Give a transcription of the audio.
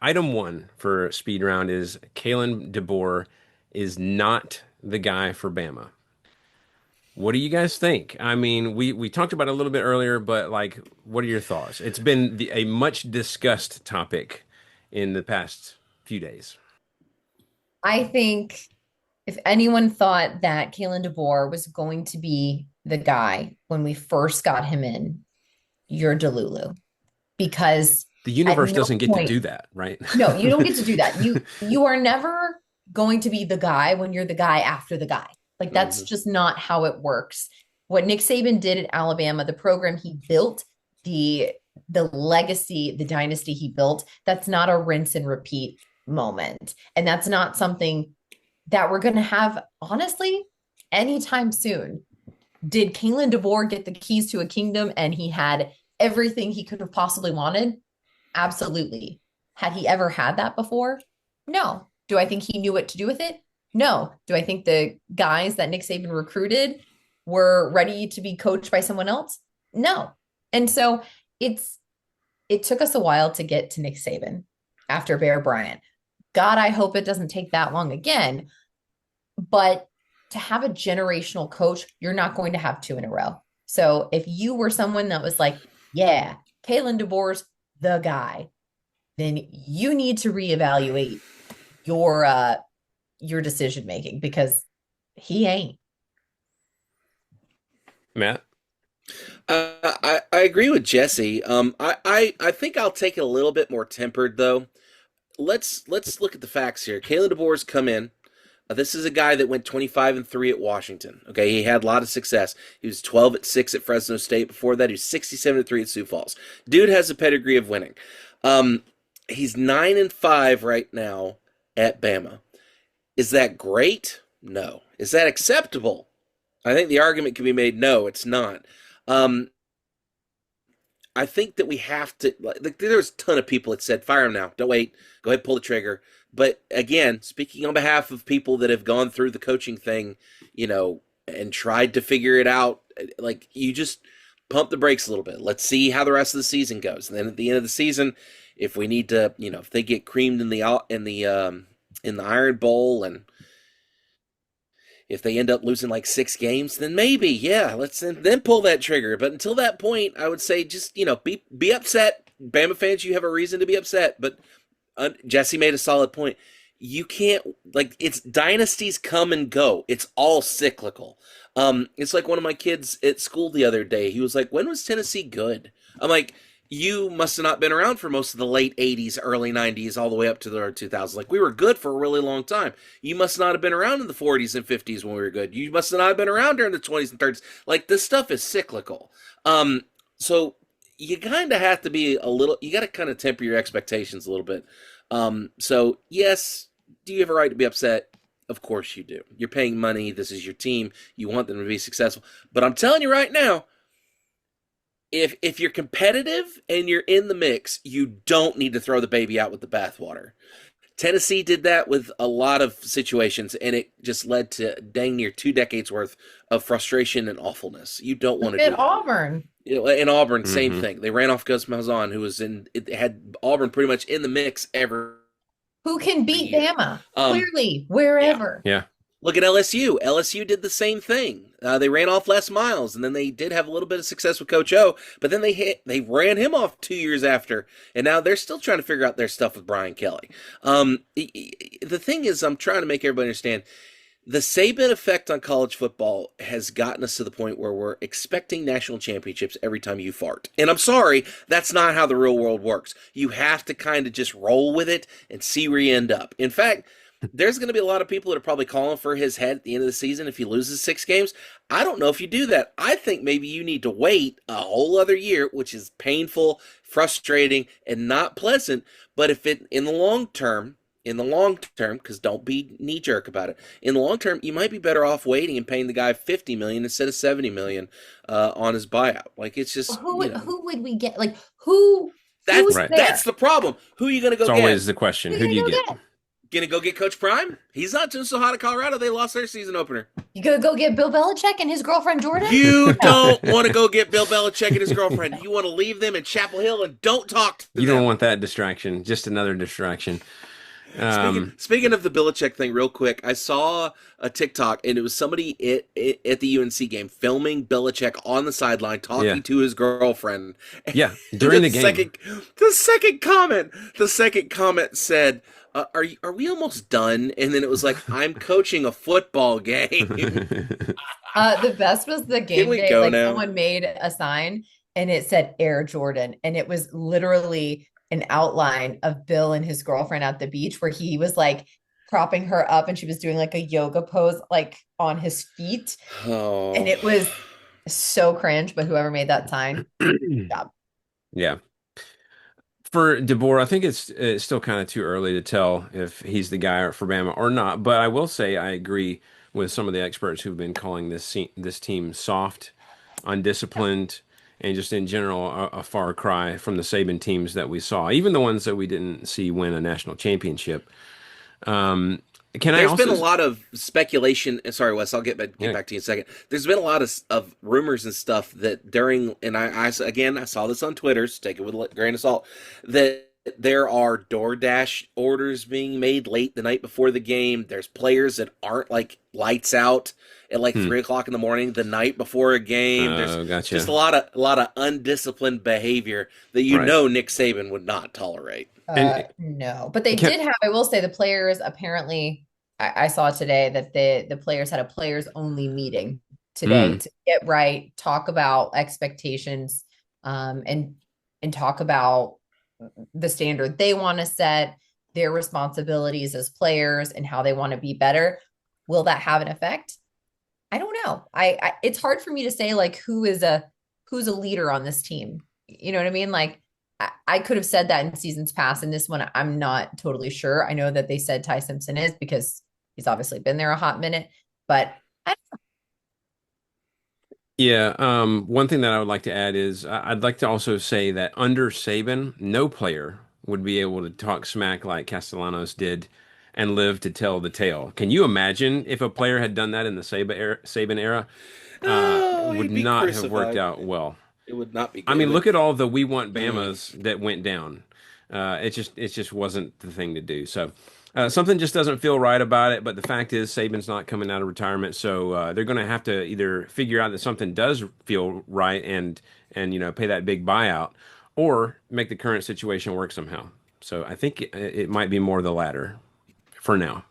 Item one for speed round is Kalen DeBoer is not the guy for Bama. What do you guys think? I mean, we talked about it a little bit earlier, but like, what are your thoughts? It's been a much discussed topic in the past few days. I think if anyone thought that Kalen DeBoer was going to be the guy when we first got him in, you're Delulu. Because The at universe no doesn't get to point, do that, right? no, you don't get to do that. You are never going to be the guy when you're the guy after the guy. Like that's Mhm. just not how it works. What Nick Saban did at Alabama, the program he built, the the legacy, the dynasty he built, that's not a rinse and repeat moment. And that's not something that we're going to have honestly anytime soon. Did Kalen DeBoer get the keys to a kingdom and he had everything he could have possibly wanted? Absolutely. Had he ever had that before? No. Do I think he knew what to do with it? No. Do I think the guys that Nick Saban recruited were ready to be coached by someone else? No. And so it's it took us a while to get to Nick Saban after Bear Bryant. God, I hope it doesn't take that long again. But to have a generational coach, you're not going to have two in a row. So if you were someone that was like, yeah, Kalen DeBoer's the guy, then you need to reevaluate your your decision making because he ain't. Matt? I agree with Jesse. I think I'll take it a little bit more tempered though. Let's look at the facts here. Kalen DeBoer's come in. This is a guy that went 25-3 at Washington. Okay, he had a lot of success. He was 12-6 at Fresno State. Before that, he was 67-3 at Sioux Falls. Dude has a pedigree of winning. He's 9-5 right now at Bama. Is that great? No. Is that acceptable? I think the argument can be made. No, it's not. Um, I think that we have to. Like, there's a ton of people that said, "Fire him now! Don't wait. Go ahead, pull the trigger." But again, speaking on behalf of people that have gone through the coaching thing, and tried to figure it out, like you just pump the brakes a little bit. Let's see how the rest of the season goes, and then at the end of the season, if we need to, if they get creamed in the Iron Bowl and if they end up losing like 6 games, then maybe, yeah, let's then pull that trigger. But until that point, I would say just be upset. Bama fans, you have a reason to be upset. But Jesse made a solid point. You can't it's dynasties come and go. It's all cyclical. It's like one of my kids at school the other day. He was like, "When was Tennessee good?" I'm like, you must have not been around for most of the late 80s, early 90s, all the way up to the 2000s. Like, we were good for a really long time. You must not have been around in the 40s and 50s when we were good. You must not have been around during the 20s and 30s. Like, this stuff is cyclical. So you kind of have to be you got to kind of temper your expectations a little bit. So, yes, do you have a right to be upset? Of course you do. You're paying money. This is your team. You want them to be successful. But I'm telling you right now, if you're competitive and you're in the mix, you don't need to throw the baby out with the bathwater. Tennessee did that with a lot of situations, and it just led to dang near 2 decades worth of frustration and awfulness. You don't want Look to at do that. Auburn. In Auburn, same Hmm. thing. They ran off Gus Malzahn, who was in. It had Auburn pretty much in the mix every Who can beat year. Bama? Um, Clearly, yeah. wherever. Yeah. Look at LSU. LSU did the same thing. They ran off Les Miles, and then they did have a little bit of success with Coach O. But then they ran him off 2 years after, and now they're still trying to figure out their stuff with Brian Kelly. The thing is, I'm trying to make everybody understand the Saban effect on college football has gotten us to the point where we're expecting national championships every time you fart. And I'm sorry, that's not how the real world works. You have to kind of just roll with it and see where you end up. In fact, there's going to be a lot of people that are probably calling for his head at the end of the season if he loses 6 games. I don't know if you do that. I think maybe you need to wait a whole other year, which is painful, frustrating, and not pleasant. But if it in the long term, because don't be knee jerk about it. In the long term, you might be better off waiting and paying the guy 50 million instead of 70 million on his buyout. Like it's just Who would we get? Like who's Right. there? that's the problem. Who are you going to It's go always get? the question. Who are Who you do you gonna get? go get? Gonna go get Coach Prime? He's not doing so hot at Colorado. They lost their season opener. You gonna go get Bill Belichick and his girlfriend Jordan? You No. don't want to go get Bill Belichick and his girlfriend. You want to leave them in Chapel Hill and don't talk to You don't them. want that distraction. Just another distraction. Speaking Um, speaking of the Belichick thing, real quick, I saw a TikTok and it was somebody at the UNC game filming Belichick on the sideline yeah, talking to his girlfriend. yeah. And During the game. the second comment said, are we almost done?" And then it was like, "I'm coaching a football game. The best was the Can game we day. go Like now?" someone made a sign and it said Air Jordan. And it was literally an outline of Bill and his girlfriend at the beach where he was like propping her up and she was doing like a yoga pose like on his feet. And Oh, it was so cringe, but whoever made that sign, job. Yeah. For DeBoer, I think it's still kind of too early to tell if he's the guy for Bama or not. But I will say I agree with some of the experts who've been calling this team soft, undisciplined, and just in general a far cry from the Saban teams that we saw, even the ones that we didn't see win a national championship. Um, can I there's been also? a lot of speculation. Sorry, Wes, I'll get Yeah, back to you in a second. There's been a lot of rumors and stuff that during, and again, I saw this on Twitter, so take it with a grain of salt, that there are DoorDash orders being made late the night before the game. There's players that aren't like lights out at like hmm. 3 o'clock in the morning the night before a game. There's Oh, just gotcha. a lot of undisciplined behavior that Right. Nick Saban would not tolerate. And No, but they can did have, I will say the players apparently, I saw today that the players had a players only meeting today mm, to get right, talk about expectations, and talk about the standard they want to set, their responsibilities as players and how they want to be better. Will that have an effect? I don't know. It's hard for me to say like who's a leader on this team. You know what I mean? Like I could have said that in seasons past, and this one I'm not totally sure. I know that they said Ty Simpson is because he's obviously been there a hot minute, but I, yeah, one thing that I would like to add is I'd like to also say that under Saban, no player would be able to talk smack like Castellanos did and live to tell the tale. Can you imagine if a player had done that in the Saban era? Oh, Would he'd be not have worked crucified. out well. It would not be I good. It mean, would. look at all the "We Want Mm. Bamas" that went down. It just wasn't the thing to do. So something just doesn't feel right about it. But the fact is, Saban's not coming out of retirement, so they're going to have to either figure out that something does feel right and pay that big buyout, or make the current situation work somehow. So I think it might be more the latter for now.